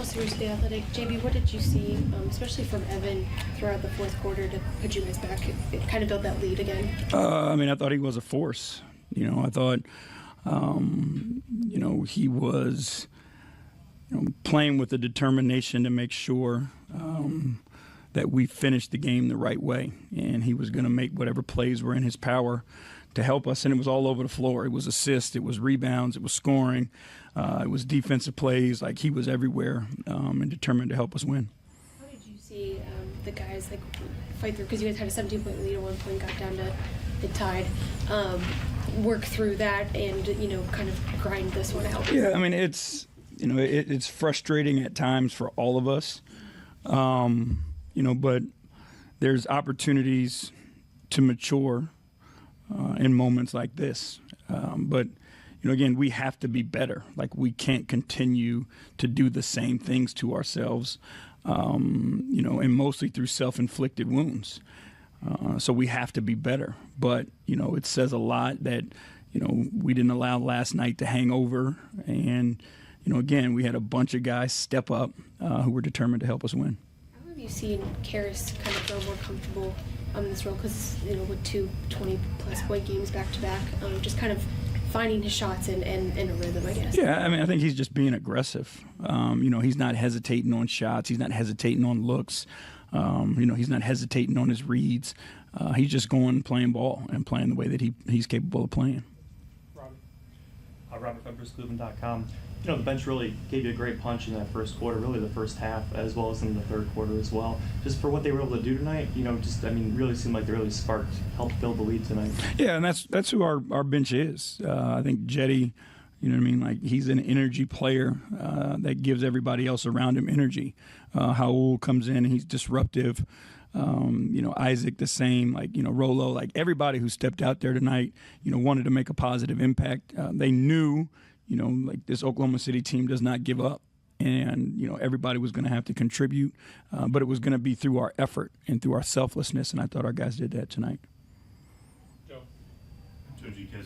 Michael Sears, The Athletic. J.B., what did you see, especially from Evan throughout the fourth quarter to put you guys back, it kind of build that lead again? I thought he was a force. I thought, he was playing with the determination to make sure that we finished the game the right way. And he was going to make whatever plays were in his power to help us. And it was all over the floor. It was assists, it was rebounds, it was scoring, it was defensive plays. Like, he was everywhere and determined to help us win. How did you see the guys fight through? Because you guys had a 17-point lead at one point, got down to it tied. Work through that and kind of grind this one out. Yeah, it's it's frustrating at times for all of us, but there's opportunities to mature in moments like this. But again, we have to be better. Like, we can't continue to do the same things to ourselves, and mostly through self-inflicted wounds. So we have to be better. But, it says a lot that, we didn't allow last night to hang over. And, again, we had a bunch of guys step up who were determined to help us win. How have you seen Karis kind of feel more comfortable in this role? Because, with 2 20-plus point games back-to-back, just kind of finding his shots and a rhythm, I guess. Yeah, I think he's just being aggressive. He's not hesitating on shots. He's not hesitating on looks. He's not hesitating on his reads. He's just going, playing ball, and playing the way that he's capable of playing. Robert Peppers, Cleveland.com. The bench really gave you a great punch in that first quarter, really the first half, as well as in the third quarter as well. Just for what they were able to do tonight, really seemed like they really helped build the lead tonight. Yeah, and that's who our bench is. I think Jetty, he's an energy player that gives everybody else around him energy. Howell comes in and he's disruptive. Isaac the same, Rolo, everybody who stepped out there tonight, wanted to make a positive impact. They knew, this Oklahoma City team does not give up. And, everybody was going to have to contribute, but it was going to be through our effort and through our selflessness, and I thought our guys did that tonight. Joe G. Coach,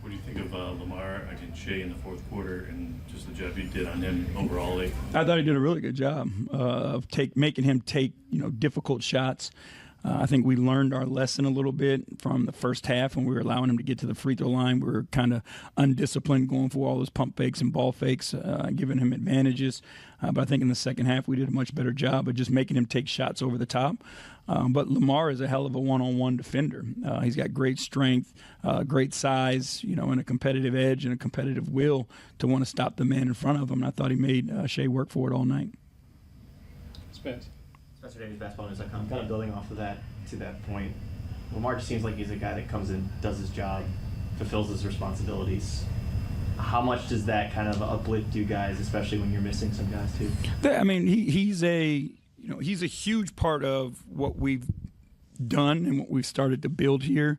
what do you think of Lamar against Shea in the fourth quarter and just the job he did on him overall? I thought he did a really good job of making him take difficult shots. I think we learned our lesson a little bit from the first half when we were allowing him to get to the free throw line. We were kind of undisciplined, going for all those pump fakes and ball fakes, giving him advantages. But I think in the second half we did a much better job of just making him take shots over the top. But Lamar is a hell of a one-on-one defender. He's got great strength, great size, and a competitive edge and a competitive will to want to stop the man in front of him. And I thought he made Shea work for it all night. Spence. Spencer Davies, basketball.com. Kind of building off of that to that point, Lamar just seems like he's a guy that comes in, does his job, fulfills his responsibilities. How much does that kind of uplift you guys, especially when you're missing some guys too? He's a huge part of what we've done and what we've started to build here,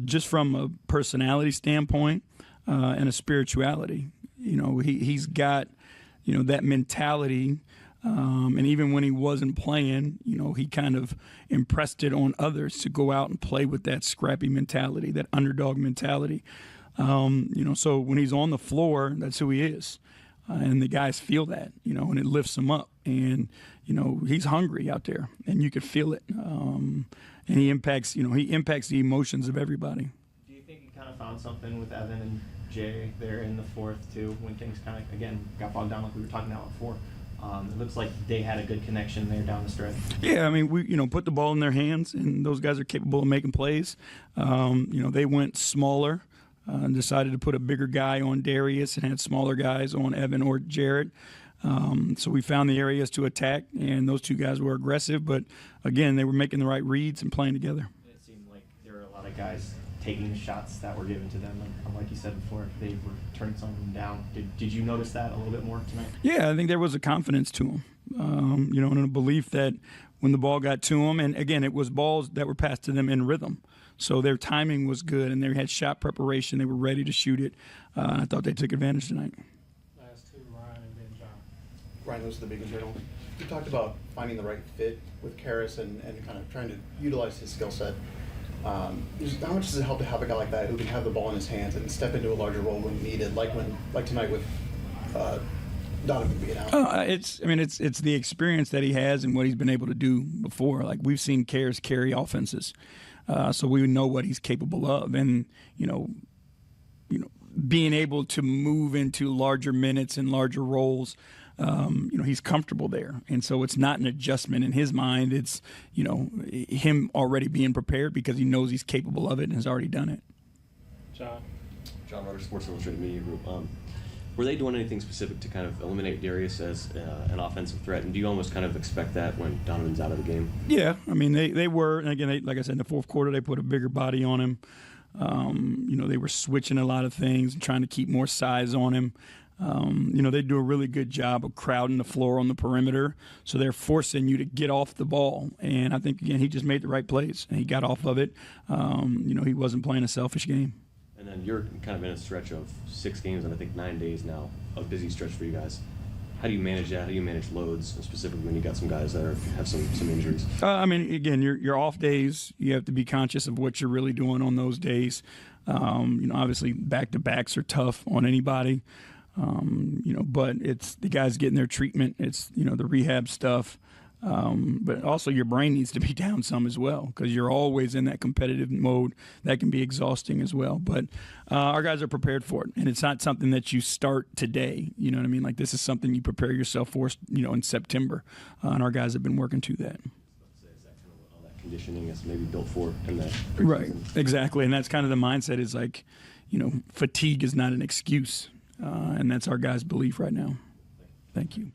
just from a personality standpoint and a spirituality. He's got that mentality. And even when he wasn't playing, he kind of impressed it on others to go out and play with that scrappy mentality, that underdog mentality. So when he's on the floor, that's who he is. And the guys feel that, and it lifts him up. And, he's hungry out there, and you could feel it. And he impacts the emotions of everybody. Do you think you kind of found something with Evan and Jay there in the fourth, too, when things kind of, again, got bogged down like we were talking about before? It looks like they had a good connection there down the stretch. Yeah, we put the ball in their hands, and those guys are capable of making plays. They went smaller and decided to put a bigger guy on Darius and had smaller guys on Evan or Jarrett. So we found the areas to attack, and those two guys were aggressive. But, again, they were making the right reads and playing together. It seemed like there were a lot of guys taking shots that were given to them. And like you said before, they were turning some of them down. Did you notice that a little bit more tonight? Yeah, I think there was a confidence to them, and a belief that when the ball got to them, and again, it was balls that were passed to them in rhythm. So their timing was good, and they had shot preparation. They were ready to shoot it. I thought they took advantage tonight. Last two, Ryan and then John. Ryan, those are the biggest hurdle. You talked about finding the right fit with Karis and kind of trying to utilize his skill set. How much does it help to have a guy like that who can have the ball in his hands and step into a larger role when needed, like tonight with Donovan being out? It's the experience that he has and what he's been able to do before. Like, we've seen Karras carry offenses, so we know what he's capable of, and being able to move into larger minutes and larger roles. He's comfortable there, and so it's not an adjustment in his mind. It's him already being prepared because he knows he's capable of it and has already done it. John Rutter, Sports Illustrated Media Group. Were they doing anything specific to kind of eliminate Darius as an offensive threat? And do you almost kind of expect that when Donovan's out of the game? Yeah, I mean, they were. And again, like I said, in the fourth quarter, they put a bigger body on him. They were switching a lot of things and trying to keep more size on him. They do a really good job of crowding the floor on the perimeter, so they're forcing you to get off the ball. And I think, again, he just made the right plays, and he got off of it. He wasn't playing a selfish game. And then you're kind of in a stretch of 6 games and I think 9 days now, a busy stretch for you guys. How do you manage that? How do you manage loads, specifically when you got some guys that have some injuries? Again, your off days, you have to be conscious of what you're really doing on those days. Obviously back-to-backs are tough on anybody. But it's the guys getting their treatment. It's, the rehab stuff. But also your brain needs to be down some as well, because you're always in that competitive mode. That can be exhausting as well. But our guys are prepared for it, and it's not something that you start today. You know what I mean? Like, this is something you prepare yourself for, in September, and our guys have been working to that. Is that kind of what all that conditioning is maybe built for in that? Right, exactly, and that's kind of the mindset is like, fatigue is not an excuse, and that's our guys' belief right now. Thank you.